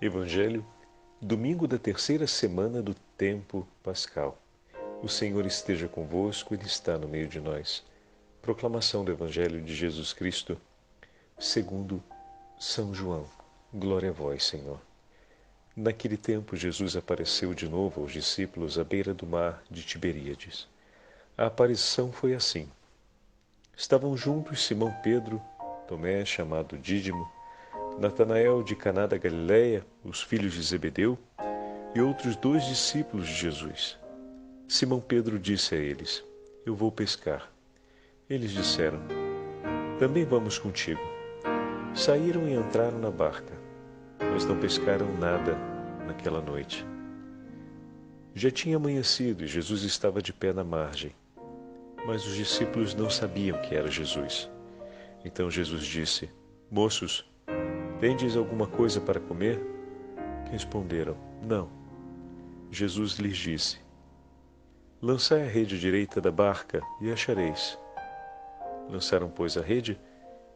Evangelho, domingo da terceira semana do tempo pascal. O Senhor esteja convosco, Ele está no meio de nós. Proclamação do Evangelho de Jesus Cristo, segundo São João. Glória a vós, Senhor. Naquele tempo, Jesus apareceu de novo aos discípulos à beira do mar de Tiberíades. A aparição foi assim. Estavam juntos Simão Pedro, Tomé, chamado Dídimo, Natanael de Caná da Galileia, os filhos de Zebedeu, e outros 2 discípulos de Jesus. Simão Pedro disse a eles: Eu vou pescar. Eles disseram: Também vamos contigo. Saíram e entraram na barca, mas não pescaram nada naquela noite. Já tinha amanhecido e Jesus estava de pé na margem, mas os discípulos não sabiam que era Jesus. Então Jesus disse: Moços, tendes alguma coisa para comer? Responderam: Não. Jesus lhes disse: Lançai a rede direita da barca e achareis. Lançaram, pois, a rede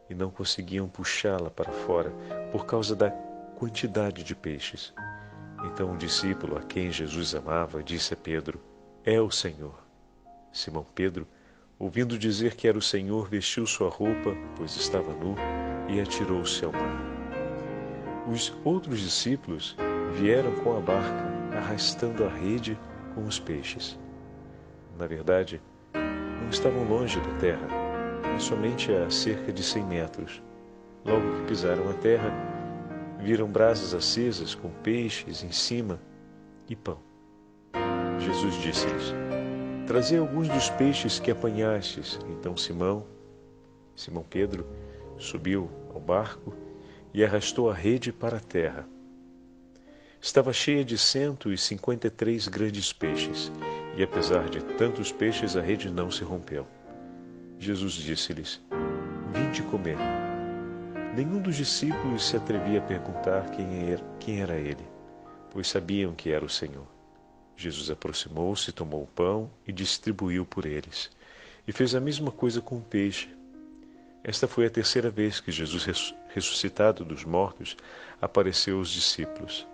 e não conseguiam puxá-la para fora por causa da quantidade de peixes. Então um discípulo a quem Jesus amava disse a Pedro: É o Senhor. Simão Pedro, ouvindo dizer que era o Senhor, vestiu sua roupa, pois estava nu, e atirou-se ao mar. Os outros discípulos vieram com a barca, arrastando a rede com os peixes. Na verdade, não estavam longe da terra, mas somente a cerca de 100 metros. Logo que pisaram a terra, viram brasas acesas com peixes em cima e pão. Jesus disse-lhes: Trazei alguns dos peixes que apanhastes. Então Simão Pedro, subiu ao barco e arrastou a rede para a terra. Estava cheia de 153 grandes peixes, e apesar de tantos peixes, a rede não se rompeu. Jesus disse-lhes: Vinde comer. Nenhum dos discípulos se atrevia a perguntar quem era ele, pois sabiam que era o Senhor. Jesus aproximou-se, tomou o pão e distribuiu por eles, e fez a mesma coisa com o peixe. Esta foi a terceira vez que Jesus, ressuscitado dos mortos, apareceu aos discípulos.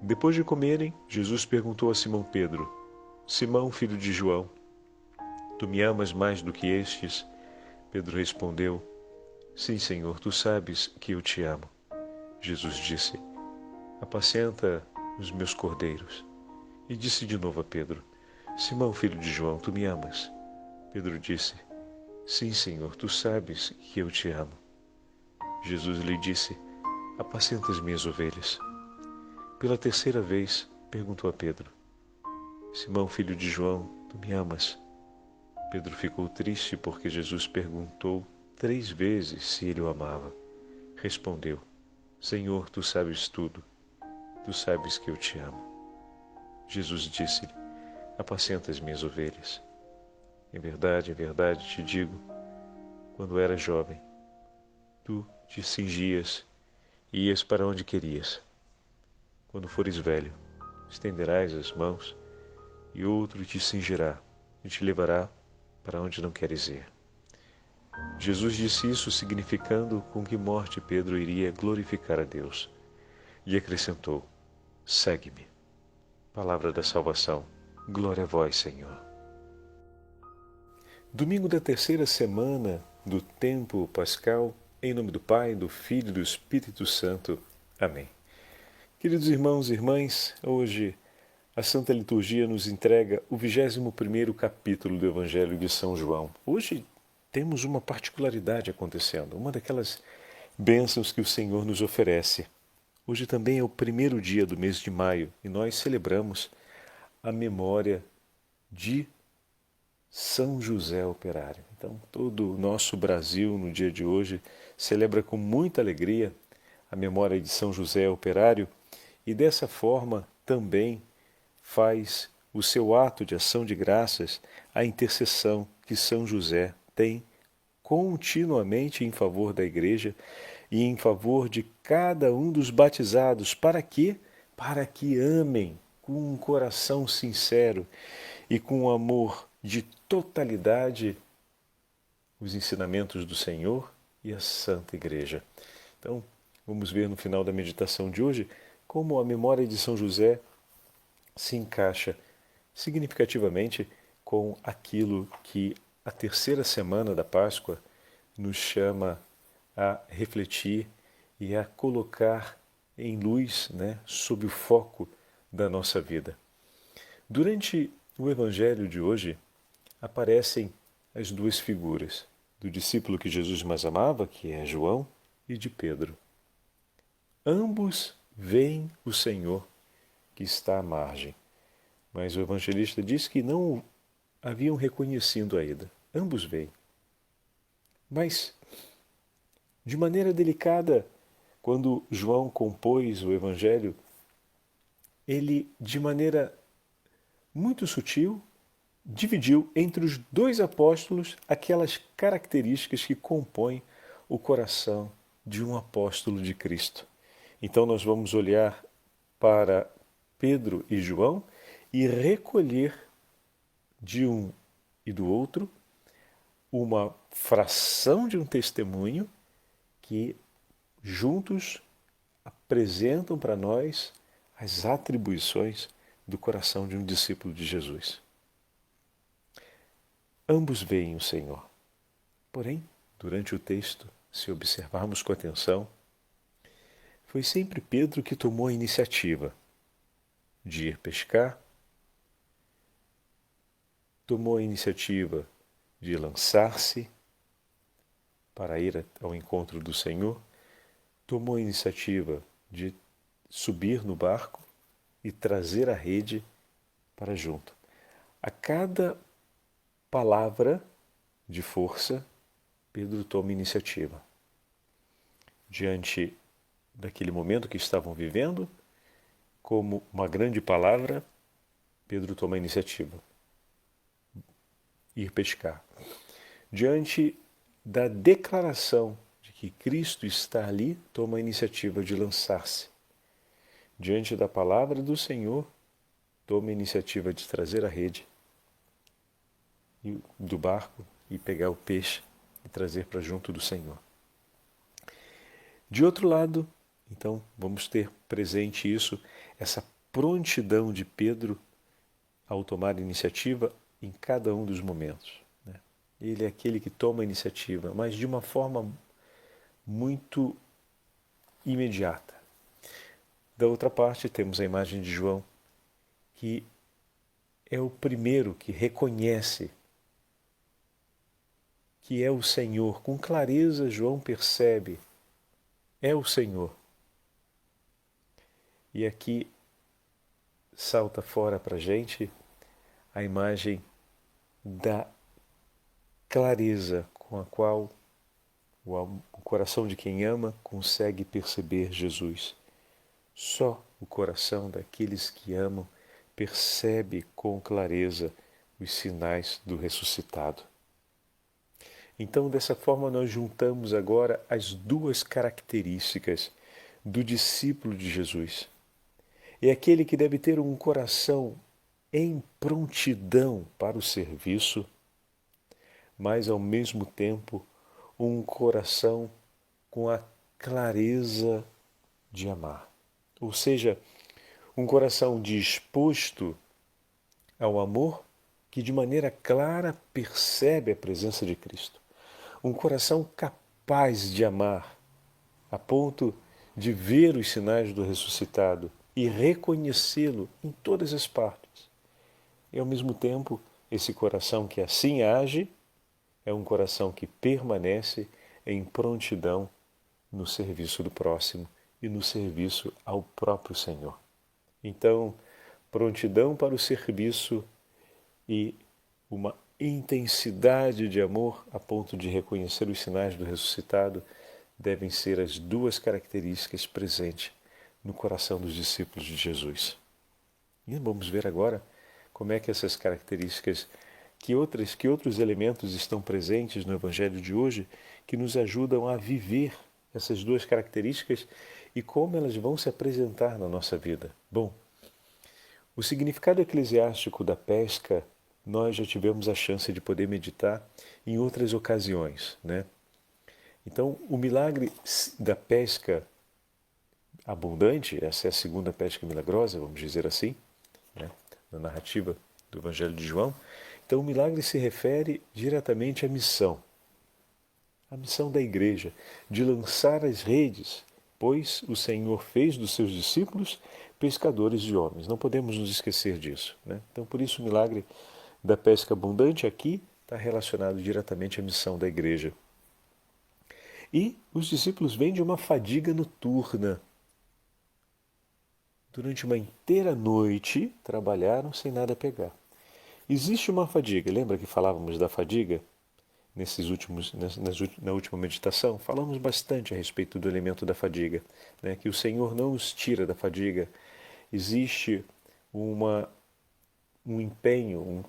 Depois de comerem, Jesus perguntou a Simão Pedro: Simão, filho de João, tu me amas mais do que estes? Pedro respondeu: Sim, Senhor, tu sabes que eu te amo. Jesus disse: Apacenta os meus cordeiros. E disse de novo a Pedro: Simão, filho de João, tu me amas? Pedro disse: Sim, Senhor, tu sabes que eu te amo. Jesus lhe disse: Apacenta as minhas ovelhas. Pela terceira vez, perguntou a Pedro: Simão, filho de João, tu me amas? Pedro ficou triste porque Jesus perguntou 3 vezes se ele o amava. Respondeu: Senhor, tu sabes tudo. Tu sabes que eu te amo. Jesus disse-lhe: Apacenta as minhas ovelhas. Em verdade te digo, quando eras jovem, tu te cingias e ias para onde querias. Quando fores velho, estenderás as mãos e outro te cingirá e te levará para onde não queres ir. Jesus disse isso significando com que morte Pedro iria glorificar a Deus. E acrescentou: Segue-me. Palavra da salvação. Glória a vós, Senhor. Domingo da terceira semana do tempo pascal, em nome do Pai, do Filho e do Espírito Santo. Amém. Queridos irmãos e irmãs, hoje a Santa Liturgia nos entrega o 21º capítulo do Evangelho de São João. Hoje temos uma particularidade acontecendo, uma daquelas bênçãos que o Senhor nos oferece. Hoje também é o primeiro dia do mês de maio e nós celebramos a memória de São José Operário. Então, todo o nosso Brasil, no dia de hoje, celebra com muita alegria a memória de São José Operário e, dessa forma, também faz o seu ato de ação de graças, a intercessão que São José tem continuamente em favor da Igreja e em favor de cada um dos batizados. Para quê? Para que amem com um coração sincero e com um amor de totalidade os ensinamentos do Senhor e a Santa Igreja. Então, vamos ver no final da meditação de hoje como a memória de São José se encaixa significativamente com aquilo que a terceira semana da Páscoa nos chama a refletir e a colocar em luz, sob o foco da nossa vida. Durante o Evangelho de hoje, aparecem as duas figuras, do discípulo que Jesus mais amava, que é João, e de Pedro. Ambos veem o Senhor que está à margem, mas o evangelista diz que não o haviam reconhecido ainda. Ambos veem. Mas, de maneira delicada, quando João compôs o Evangelho, ele, de maneira muito sutil, dividiu entre os dois apóstolos aquelas características que compõem o coração de um apóstolo de Cristo. Então nós vamos olhar para Pedro e João e recolher de um e do outro uma fração de um testemunho que juntos apresentam para nós as atribuições do coração de um discípulo de Jesus. Ambos veem o Senhor. Porém, durante o texto, se observarmos com atenção, foi sempre Pedro que tomou a iniciativa de ir pescar, tomou a iniciativa de lançar-se para ir ao encontro do Senhor, tomou a iniciativa de subir no barco e trazer a rede para junto. A cada palavra de força, Pedro toma iniciativa. Diante daquele momento que estavam vivendo, como uma grande palavra, Pedro toma a iniciativa. Ir pescar. Diante da declaração de que Cristo está ali, toma a iniciativa de lançar-se. Diante da palavra do Senhor, toma a iniciativa de trazer a rede do barco e pegar o peixe e trazer para junto do Senhor. De outro lado, então, vamos ter presente isso, essa prontidão de Pedro ao tomar iniciativa em cada um dos momentos. Ele é aquele que toma a iniciativa, mas de uma forma muito imediata. Da outra parte, temos a imagem de João, que é o primeiro que reconhece que é o Senhor. Com clareza, João percebe, é o Senhor. E aqui salta fora para a gente a imagem da clareza com a qual o coração de quem ama consegue perceber Jesus. Só o coração daqueles que amam percebe com clareza os sinais do ressuscitado. Então, dessa forma, nós juntamos agora as duas características do discípulo de Jesus. É aquele que deve ter um coração em prontidão para o serviço, mas, ao mesmo tempo, um coração com a clareza de amar. Ou seja, um coração disposto ao amor que, de maneira clara, percebe a presença de Cristo. Um coração capaz de amar, a ponto de ver os sinais do ressuscitado e reconhecê-lo em todas as partes. E, ao mesmo tempo, esse coração que assim age é um coração que permanece em prontidão no serviço do próximo e no serviço ao próprio Senhor. Então, prontidão para o serviço e uma intensidade de amor a ponto de reconhecer os sinais do ressuscitado devem ser as duas características presentes no coração dos discípulos de Jesus. E vamos ver agora como é que essas características, que outros elementos estão presentes no Evangelho de hoje que nos ajudam a viver essas duas características e como elas vão se apresentar na nossa vida. Bom, o significado eclesiástico da pesca nós já tivemos a chance de poder meditar em outras ocasiões, né? Então, o milagre da pesca abundante, essa é a segunda pesca milagrosa, vamos dizer assim, né, na narrativa do Evangelho de João. Então o milagre se refere diretamente à missão. A missão da igreja, de lançar as redes, pois o Senhor fez dos seus discípulos pescadores de homens. Não podemos nos esquecer disso, né? Então, por isso, o milagre da pesca abundante aqui está relacionado diretamente à missão da igreja. E os discípulos vêm de uma fadiga noturna. Durante uma inteira noite, trabalharam sem nada pegar. Existe uma fadiga, lembra que falávamos da fadiga? Na última meditação, falamos bastante a respeito do elemento da fadiga, né? Que o Senhor não os tira da fadiga. Existe um empenho,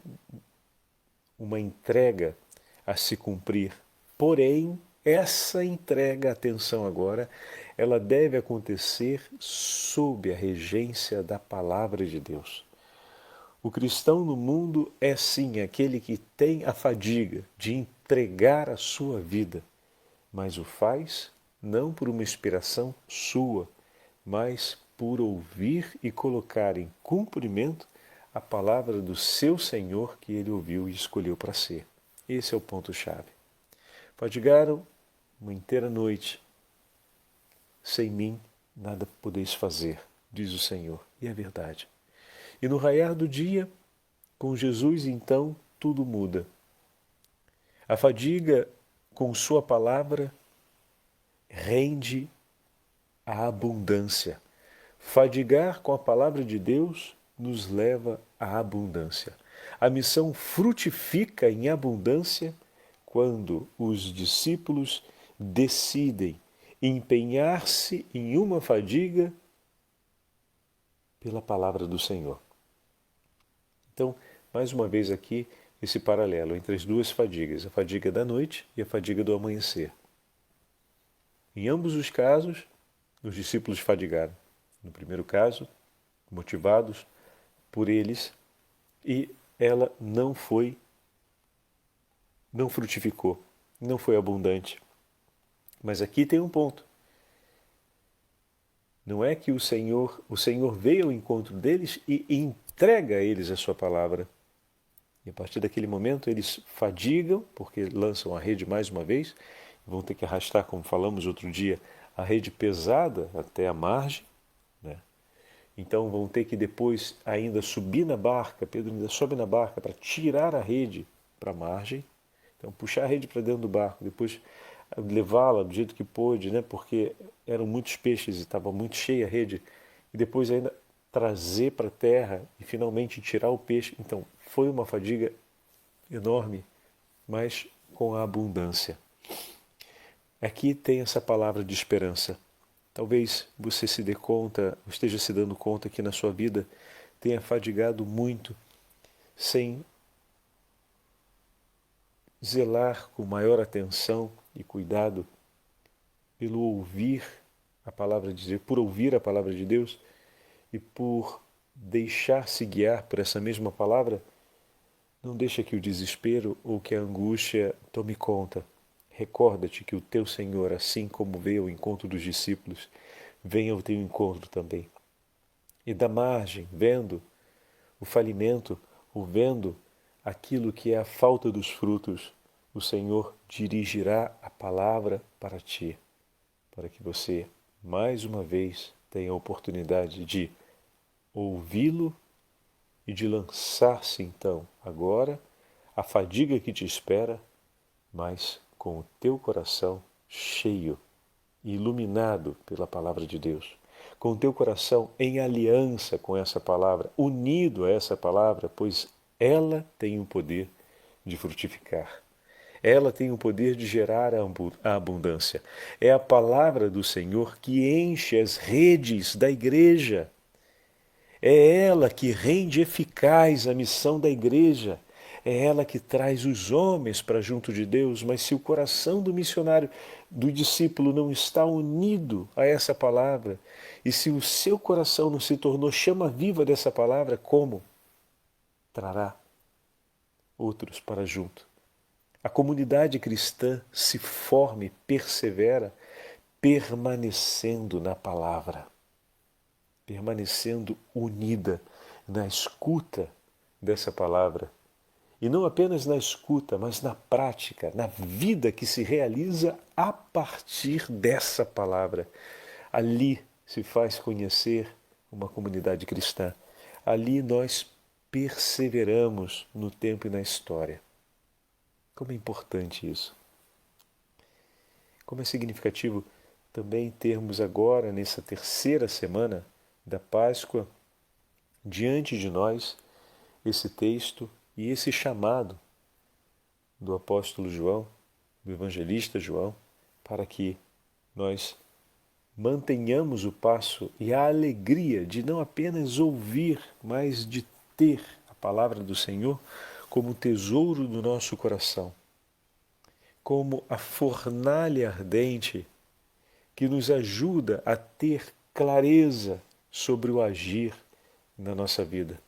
uma entrega a se cumprir. Porém, essa entrega, atenção agora, ela deve acontecer sob a regência da palavra de Deus. O cristão no mundo é sim aquele que tem a fadiga de entregar a sua vida, mas o faz não por uma inspiração sua, mas por ouvir e colocar em cumprimento a palavra do seu Senhor que ele ouviu e escolheu para ser. Esse é o ponto-chave. Fadigaram uma inteira noite. Sem mim nada podeis fazer, diz o Senhor. E é verdade. E no raiar do dia, com Jesus, então, tudo muda. A fadiga, com sua palavra, rende a abundância. Fadigar com a palavra de Deus nos leva à abundância. A missão frutifica em abundância quando os discípulos decidem empenhar-se em uma fadiga pela palavra do Senhor. Então, mais uma vez aqui, esse paralelo entre as duas fadigas, a fadiga da noite e a fadiga do amanhecer. Em ambos os casos, os discípulos fadigaram. No primeiro caso, motivados por eles, e ela não frutificou, não foi abundante. Mas aqui tem um ponto. Não é que o Senhor veio ao encontro deles e entrega a eles a sua palavra. E a partir daquele momento eles fadigam, porque lançam a rede mais uma vez, vão ter que arrastar, como falamos outro dia, a rede pesada até a margem, né? Então vão ter que depois ainda subir na barca, Pedro ainda sobe na barca para tirar a rede para a margem, então puxar a rede para dentro do barco, depois levá-la do jeito que pôde, né? Porque eram muitos peixes e estava muito cheia a rede, e depois ainda trazer para a terra e finalmente tirar o peixe. Então foi uma fadiga enorme, mas com a abundância. Aqui tem essa palavra de esperança. Talvez você se dê conta, esteja se dando conta que na sua vida tenha fadigado muito sem zelar com maior atenção e cuidado pelo ouvir a palavra de Deus, por ouvir a palavra de Deus e por deixar-se guiar por essa mesma palavra. Não deixa que o desespero ou que a angústia tome conta. Recorda-te que o teu Senhor, assim como veio ao encontro dos discípulos, vem ao teu encontro também. E da margem, vendo o falimento, ou vendo aquilo que é a falta dos frutos, o Senhor dirigirá a palavra para ti, para que você, mais uma vez, tenha a oportunidade de ouvi-lo e de lançar-se, então, agora, a fadiga que te espera, mas com o teu coração cheio e iluminado pela palavra de Deus, com o teu coração em aliança com essa palavra, unido a essa palavra, pois ela tem o poder de frutificar. Ela tem o poder de gerar a abundância. É a palavra do Senhor que enche as redes da igreja. É ela que rende eficaz a missão da igreja. É ela que traz os homens para junto de Deus, mas se o coração do missionário, do discípulo, não está unido a essa palavra, e se o seu coração não se tornou chama viva dessa palavra, como trará outros para junto? A comunidade cristã se forma e persevera permanecendo na palavra. permanecendo unida na escuta dessa palavra. E não apenas na escuta, mas na prática, na vida que se realiza a partir dessa palavra. Ali se faz conhecer uma comunidade cristã. Ali nós perseveramos no tempo e na história. Como é importante isso. Como é significativo também termos agora, nessa terceira semana da Páscoa, diante de nós, esse texto e esse chamado do apóstolo João, do evangelista João, para que nós mantenhamos o passo e a alegria de não apenas ouvir, mas de ter a palavra do Senhor como tesouro do nosso coração, como a fornalha ardente que nos ajuda a ter clareza sobre o agir na nossa vida.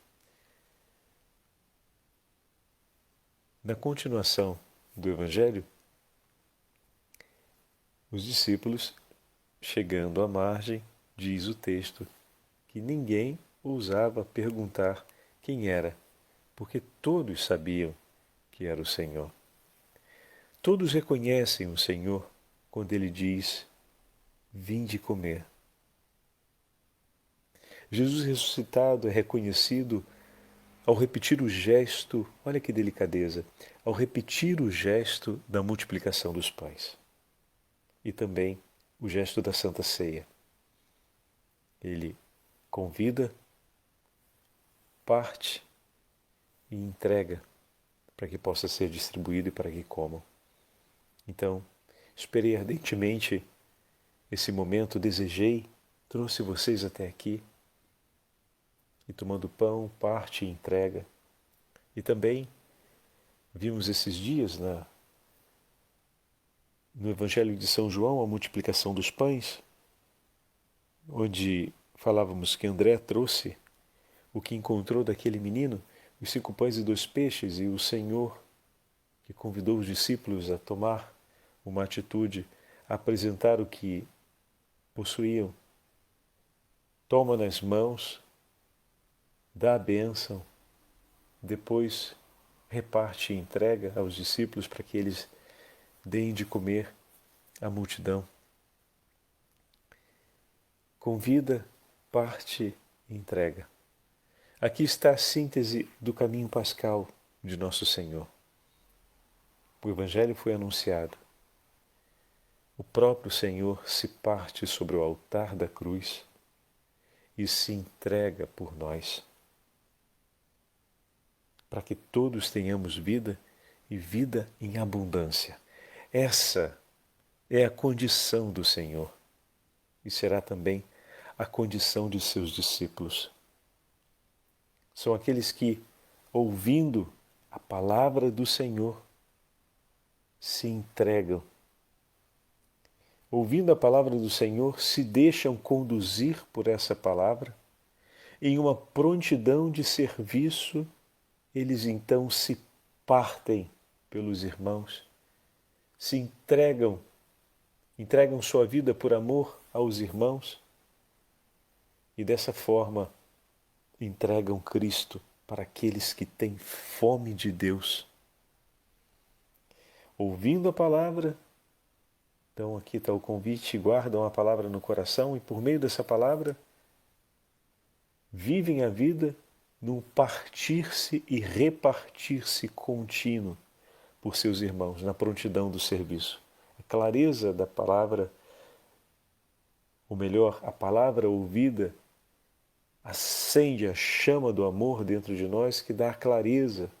Na continuação do Evangelho, os discípulos, chegando à margem, diz o texto, que ninguém ousava perguntar quem era, porque todos sabiam que era o Senhor. Todos reconhecem o Senhor quando ele diz: vinde comer. Jesus ressuscitado é reconhecido ao repetir o gesto, olha que delicadeza, ao repetir o gesto da multiplicação dos pães. E também o gesto da Santa Ceia. Ele convida, parte e entrega para que possa ser distribuído e para que comam. Então, esperei ardentemente esse momento, desejei, trouxe vocês até aqui, e tomando pão, parte e entrega. E também vimos esses dias no Evangelho de São João a multiplicação dos pães, onde falávamos que André trouxe o que encontrou daquele menino, os 5 pães e 2 peixes, e o Senhor, que convidou os discípulos a tomar uma atitude, a apresentar o que possuíam, toma nas mãos, dá a bênção, depois reparte e entrega aos discípulos para que eles deem de comer à multidão. Convida, parte e entrega. Aqui está a síntese do caminho pascal de Nosso Senhor. O Evangelho foi anunciado. O próprio Senhor se parte sobre o altar da cruz e se entrega por nós, para que todos tenhamos vida e vida em abundância. Essa é a condição do Senhor e será também a condição de seus discípulos. São aqueles que, ouvindo a palavra do Senhor, se entregam. Ouvindo a palavra do Senhor, se deixam conduzir por essa palavra, em uma prontidão de serviço, eles então se partem pelos irmãos, se entregam sua vida por amor aos irmãos e dessa forma entregam Cristo para aqueles que têm fome de Deus. Ouvindo a palavra, então aqui está o convite, guardam a palavra no coração e por meio dessa palavra vivem a vida num partir-se e repartir-se contínuo por seus irmãos, na prontidão do serviço. A clareza da palavra, ou melhor, a palavra ouvida, acende a chama do amor dentro de nós que dá clareza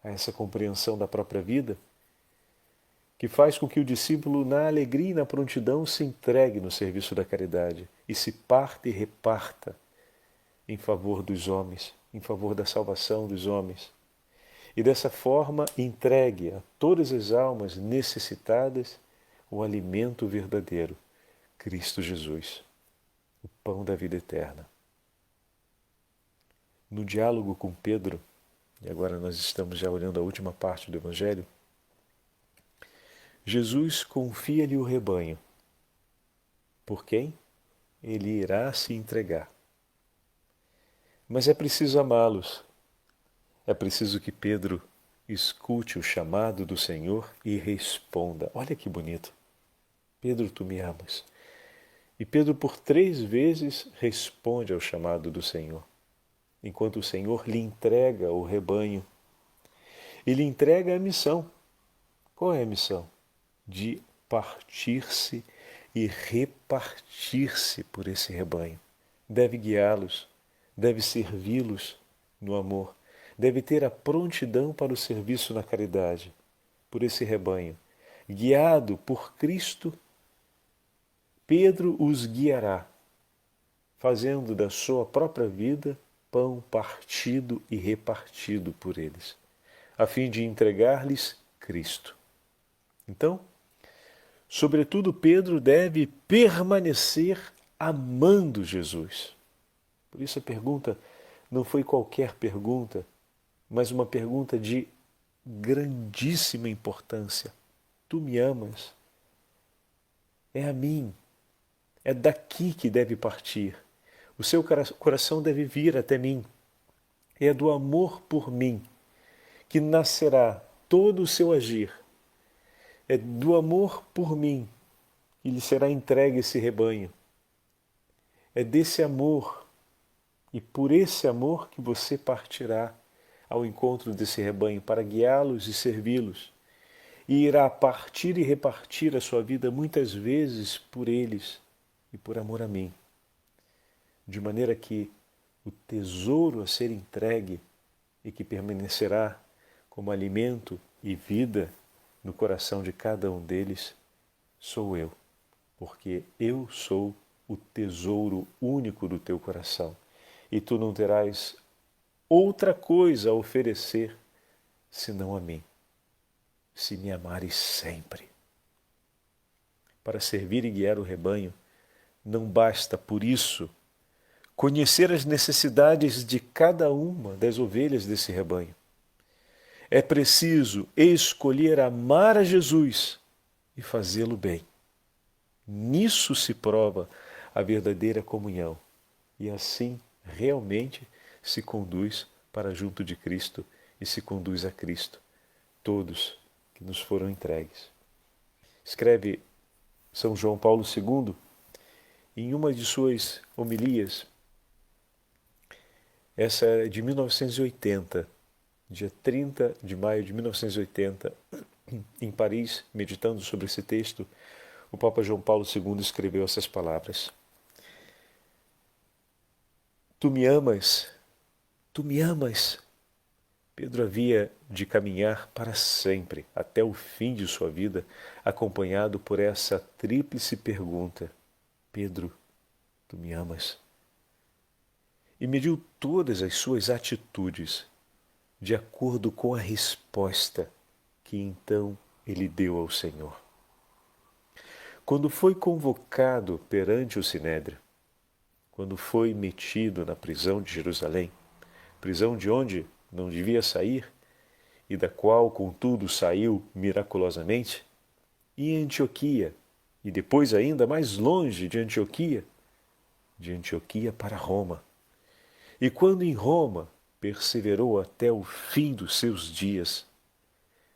a essa compreensão da própria vida, que faz com que o discípulo, na alegria e na prontidão, se entregue no serviço da caridade e se parta e reparta em favor dos homens, em favor da salvação dos homens. E dessa forma entregue a todas as almas necessitadas o alimento verdadeiro, Cristo Jesus, o pão da vida eterna. No diálogo com Pedro, e agora nós estamos já olhando a última parte do Evangelho, Jesus confia-lhe o rebanho, por quem ele irá se entregar. Mas é preciso amá-los. É preciso que Pedro escute o chamado do Senhor e responda. Olha que bonito. Pedro, tu me amas. E Pedro por 3 vezes responde ao chamado do Senhor, enquanto o Senhor lhe entrega o rebanho e lhe entrega a missão. Qual é a missão? De partir-se e repartir-se por esse rebanho. Deve guiá-los, deve servi-los no amor, deve ter a prontidão para o serviço na caridade, por esse rebanho. Guiado por Cristo, Pedro os guiará, fazendo da sua própria vida pão partido e repartido por eles, a fim de entregar-lhes Cristo. Então, sobretudo, Pedro deve permanecer amando Jesus. Por isso a pergunta não foi qualquer pergunta, mas uma pergunta de grandíssima importância. Tu me amas? É a mim. É daqui que deve partir. O seu coração deve vir até mim. É do amor por mim que nascerá todo o seu agir. É do amor por mim que lhe será entregue esse rebanho. É desse amor e por esse amor que você partirá ao encontro desse rebanho para guiá-los e servi-los. E irá partir e repartir a sua vida muitas vezes por eles e por amor a mim, de maneira que o tesouro a ser entregue e que permanecerá como alimento e vida no coração de cada um deles sou eu, porque eu sou o tesouro único do teu coração e tu não terás outra coisa a oferecer senão a mim, se me amares sempre. Para servir e guiar o rebanho, não basta, por isso, conhecer as necessidades de cada uma das ovelhas desse rebanho. É preciso escolher amar a Jesus e fazê-lo bem. Nisso se prova a verdadeira comunhão e assim realmente se conduz para junto de Cristo e se conduz a Cristo, todos que nos foram entregues. Escreve São João Paulo II, em uma de suas homilias, essa é de 1980, dia 30 de maio de 1980, em Paris, meditando sobre esse texto, o Papa João Paulo II escreveu essas palavras. Tu me amas, tu me amas. Pedro havia de caminhar para sempre, até o fim de sua vida, acompanhado por essa tríplice pergunta. Pedro, tu me amas? E mediu todas as suas atitudes de acordo com a resposta que então ele deu ao Senhor. Quando foi convocado perante o Sinédrio, quando foi metido na prisão de Jerusalém, prisão de onde não devia sair e da qual, contudo, saiu miraculosamente, e em Antioquia, e depois ainda mais longe de Antioquia para Roma. E quando em Roma perseverou até o fim dos seus dias,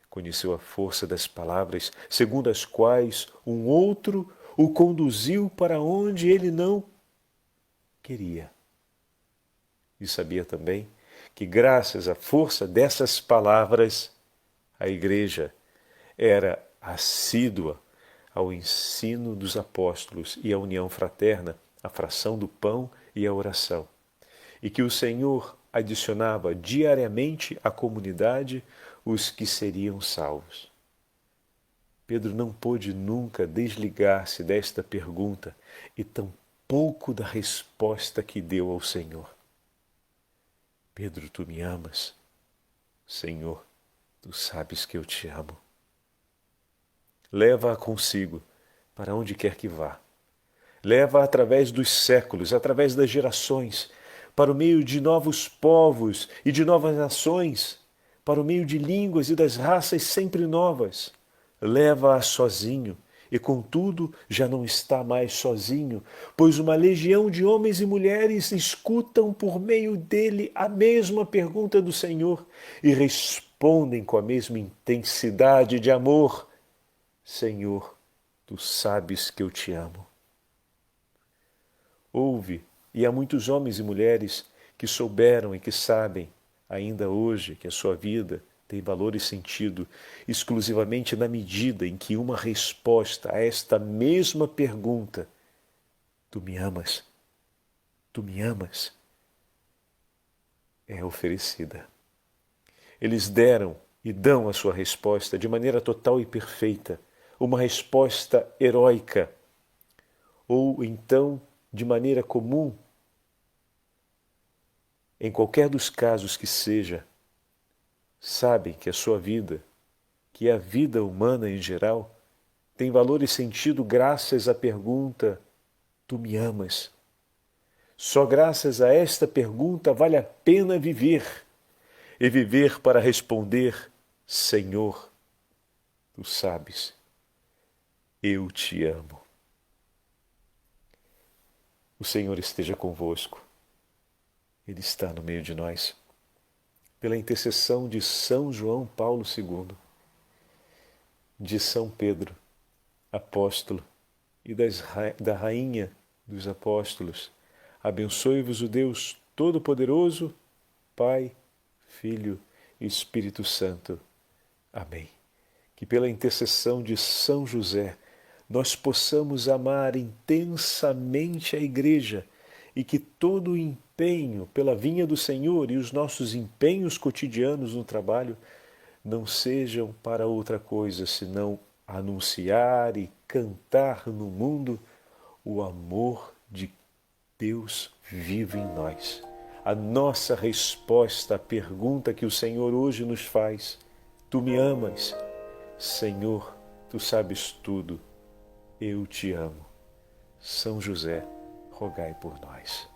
conheceu a força das palavras, segundo as quais um outro o conduziu para onde ele não queria. E sabia também que, graças à força dessas palavras, a Igreja era assídua ao ensino dos apóstolos e à união fraterna, à fração do pão e à oração, e que o Senhor adicionava diariamente à comunidade os que seriam salvos. Pedro não pôde nunca desligar-se desta pergunta e tampouco da resposta que deu ao Senhor. Pedro, tu me amas? Senhor, tu sabes que eu te amo. Leva-a consigo para onde quer que vá. Leva-a através dos séculos, através das gerações, para o meio de novos povos e de novas nações, para o meio de línguas e das raças sempre novas. Leva-a sozinho e contudo já não está mais sozinho, pois uma legião de homens e mulheres escutam por meio dele a mesma pergunta do Senhor e respondem com a mesma intensidade de amor: Senhor, tu sabes que eu te amo. Ouve, e há muitos homens e mulheres que souberam e que sabem ainda hoje que a sua vida tem valor e sentido exclusivamente na medida em que uma resposta a esta mesma pergunta, tu me amas? Tu me amas? É oferecida. Eles deram e dão a sua resposta de maneira total e perfeita, uma resposta heróica, ou então de maneira comum. Em qualquer dos casos que seja, sabem que a sua vida, que a vida humana em geral, tem valor e sentido graças à pergunta: tu me amas? Só graças a esta pergunta vale a pena viver, e viver para responder: Senhor, tu sabes, eu te amo. O Senhor esteja convosco, Ele está no meio de nós. Pela intercessão de São João Paulo II, de São Pedro, apóstolo, e da Rainha dos Apóstolos, abençoe-vos o Deus Todo-Poderoso, Pai, Filho e Espírito Santo. Amém. Que pela intercessão de São José nós possamos amar intensamente a Igreja e que todo o empenho pela vinha do Senhor e os nossos empenhos cotidianos no trabalho não sejam para outra coisa senão anunciar e cantar no mundo o amor de Deus vivo em nós. A nossa resposta à pergunta que o Senhor hoje nos faz: tu me amas? Senhor, tu sabes tudo, eu te amo. São José, rogai por nós.